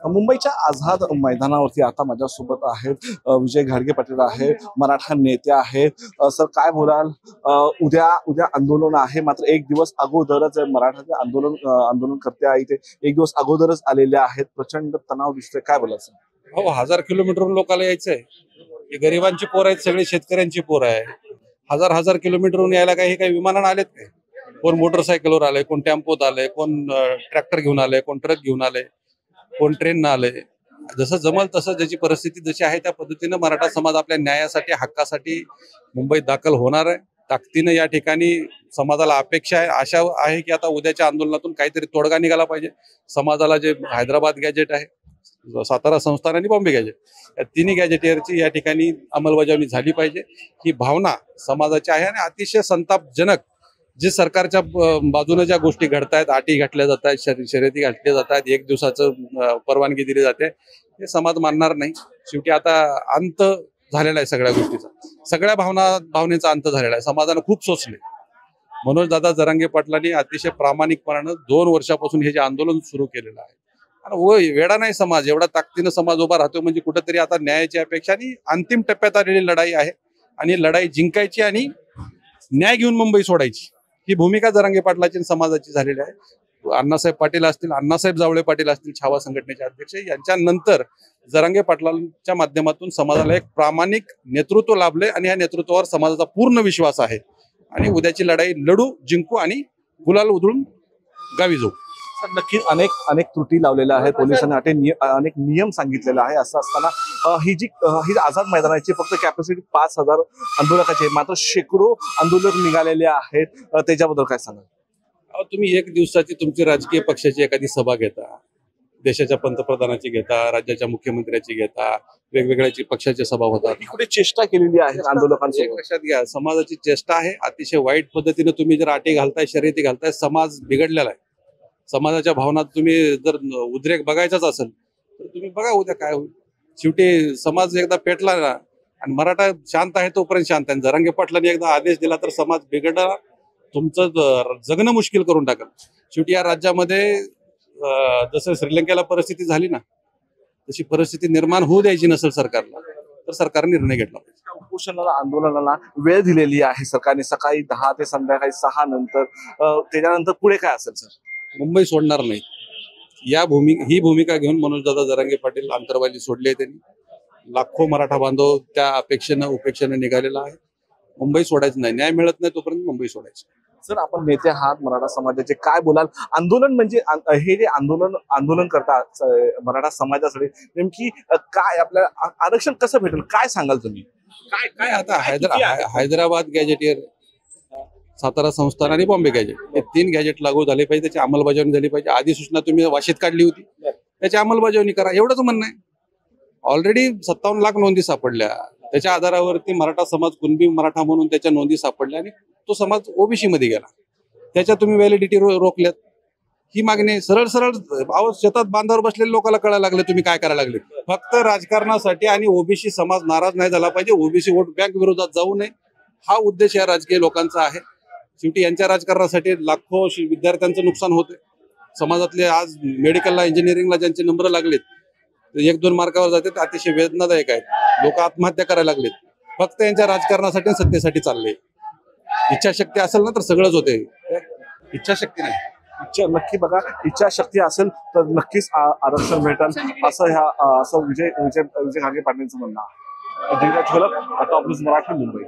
मुंबईच्या आझाद मैदानावरती आता माझ्यासोबत आहेत विजय घाडगे पाटील आहे, मराठा नेते आहेत। सर काय बोलाल? उद्या उद्या आंदोलन आहे, मात्र एक दिवस अगोदरच मराठा आंदोलनकर्ते आहे ते एक दिवस अगोदरच आलेले आहेत। प्रचंड तणाव दिसतोय, काय बोलाल सर? हो, 1000 किलोमीटरहून लोकांना यायचंय। हे गरिबांची पोर आहेत, सगळे शेतकऱ्यांची पोर आहे। हजार हजार किलोमीटरहून यायला काही विमानानं आलेत काय? कोण मोटरसायकलवर आलंय, कोण टेम्पोत आलंय, कोण ट्रॅक्टर घेऊन आलंय, कोण ट्रक घेऊन आलंय, कोण ट्रेननं आलंय। जसं जमल तसं, ज्याची परिस्थिती जशी आहे त्या पद्धतीनं मराठा समाज आपल्या न्यायासाठी, हक्कासाठी मुंबईत दाखल होणार आहे। ताकदीनं या ठिकाणी समाजाला अपेक्षा आहे, आशा आहे की आता उद्याच्या आंदोलनातून काहीतरी तोडगा निघाला पाहिजे। समाजाला जे हैदराबाद गॅजेट आहे, सातारा संस्थान आणि बॉम्बे गॅजेट, या तिन्ही गॅजेटियरची या ठिकाणी अंमलबजावणी झाली पाहिजे। ही भावना समाजाची आहे आणि अतिशय संतापजनक जे सरकारच्या बाजूने ज्या गोष्टी घडतायत, अटी घातल्या जात आहेत, शर्यती घातल्या जात आहेत, एक दिवसाचं परवानगी दिली जाते, हे समाज मानणार नाही। शेवटी आता अंत झालेला आहे सगळ्या गोष्टीचा, सगळ्या भावनेचा अंत झालेला आहे। समाजानं खूप सोचले। मनोज दादा जरांगे पाटलांनी अतिशय प्रामाणिकपणानं 2 वर्षापासून हे जे आंदोलन सुरू केलेलं आहे, आणि वेडा नाही समाज, एवढा ताकदीनं समाज उभा राहतो म्हणजे कुठेतरी आता न्यायाची अपेक्षा आणि अंतिम टप्प्यात आलेली लढाई आहे, आणि लढाई जिंकायची आणि न्याय घेऊन मुंबई सोडायची, ही भूमिका जरांगे पाटलाची आणि समाजाची झालेली आहे। अण्णासाहेब पाटील असतील, अण्णासाहेब जावळे पाटील असतील, छावा संघटनेचे अध्यक्ष, यांच्यानंतर जरांगे पाटलांच्या माध्यमातून समाजाला एक प्रामाणिक नेतृत्व लाभले, आणि या नेतृत्वावर समाजाचा पूर्ण विश्वास आहे। आणि उद्याची लढाई लढू, जिंकू आणि गुलाल उधळून गावी जाऊ। नक्की अनेक त्रुटी लावलेल्या आहेत पोलिसांनी, अनेक नियम सांगितलेले आहे। असं असताना ही आझाद मैदानाची फक्त कॅपॅसिटी 5000 आंदोलकांची आहे, मात्र शेकडो आंदोलक निघालेले आहेत। त्याच्याबद्दल काय सांगाल? तुम्ही एक दिवसाची तुमची राजकीय पक्षाची एखादी सभा घेता, देशाच्या पंतप्रधानाची घेता, राज्याच्या मुख्यमंत्र्याची घेता, वेगवेगळ्या पक्षाच्या सभा होतात, कुठे चेष्टा केलेली आहे आंदोलकांसोबत। लक्षात घ्या, समाजाची चेष्टा आहे। अतिशय वाईट पद्धतीने तुम्ही जर अटी घालताय, शर्यती घालताय, समाज बिघडलेला आहे। समाजाच्या भावनात तुम्ही जर उद्रेक बघायचाच असेल तर तुम्ही बघा उद्या काय होईल। शेवटी समाज एकदा पेटला ना, आणि मराठा शांत आहे तोपर्यंत शांत आहे। जरांगे पाटलांनी एकदा आदेश दिला तर समाज बिघडला, तुमचं जगणं मुश्किल करून टाकल। शेवटी या राज्यामध्ये जसं श्रीलंकेला परिस्थिती झाली ना, तशी परिस्थिती निर्माण होऊ द्यायची नसेल सरकारला, तर सरकारने निर्णय घेतला पाहिजे। उपोषणाला, आंदोलनाला वेळ दिलेली आहे सरकारने, सकाळी 10 ते संध्याकाळी 6 नंतर। त्याच्यानंतर पुढे काय असेल सर? मुंबई सोडणार नाही, ही भूमिका घेऊन मनोजदादा जरांगे पाटील अंतर्वाली सोडली आहे त्यांनी। लाखो मराठा बांधव त्या उपेक्षेनं निघालेला आहे। मुंबई सोडायचं नाही, न्याय मिळत नाही तोपर्यंत मुंबई सोडायची। सर, आपण नेते आहात मराठा समाजाचे, काय बोलाल? आंदोलन म्हणजे हे जे आंदोलन करतात मराठा समाजासाठी, नेमकी काय आपल्याला आरक्षण कसं भेटेल, काय सांगाल तुम्ही? काय आता हैदराबाद गॅजेटियर, सातारा संस्थान आणि बॉम्बे गॅजेट, हे 3 गॅजेट लागू झाले पाहिजे, त्याची अंमलबजावणी झाली पाहिजे। अधिसूचना तुम्ही वाशीत काढली होती, त्याची अंमलबजावणी करा, एवढंच म्हणणं आहे। ऑलरेडी 57 लाख नोंदी सापडल्या, त्याच्या आधारावरती मराठा समाज कुणबी मराठा म्हणून त्याच्या नोंदी सापडल्या, आणि तो समाज ओबीसी मध्ये गेला, त्याच्या तुम्ही व्हॅलिडिटी रोखल्यात। ही मागणी सरळ शेतात बांधावर बसलेल्या लोकांना कळायला लागले तुम्ही काय करायला लागले। फक्त राजकारणासाठी आणि ओबीसी समाज नाराज नाही झाला पाहिजे, ओबीसी वोट बँक विरोधात जाऊ नये, हा उद्देश या राजकीय लोकांचा आहे। शेवटी यांच्या राजकारणासाठी लाखो विद्यार्थ्यांचं नुकसान होतंय। समाजातले आज मेडिकलला, इंजिनिअरिंगला ज्यांचे नंबर लागलेत, 1-2 मार्कावर जातात, अतिशय वेदनादायक आहेत। लोक आत्महत्या करायला लागलेत, फक्त यांच्या राजकारणासाठी, सत्तेसाठी चालले। इच्छाशक्ती असेल ना तर सगळंच होते, इच्छाशक्ती नाही। नक्की बघा, इच्छाशक्ती असेल तर नक्कीच आरक्षण भेटेल, असं विजय घाडगे पाटलांचं म्हणणं आहे। धीरज झलक, टॉप न्यूज मराठी, मुंबई।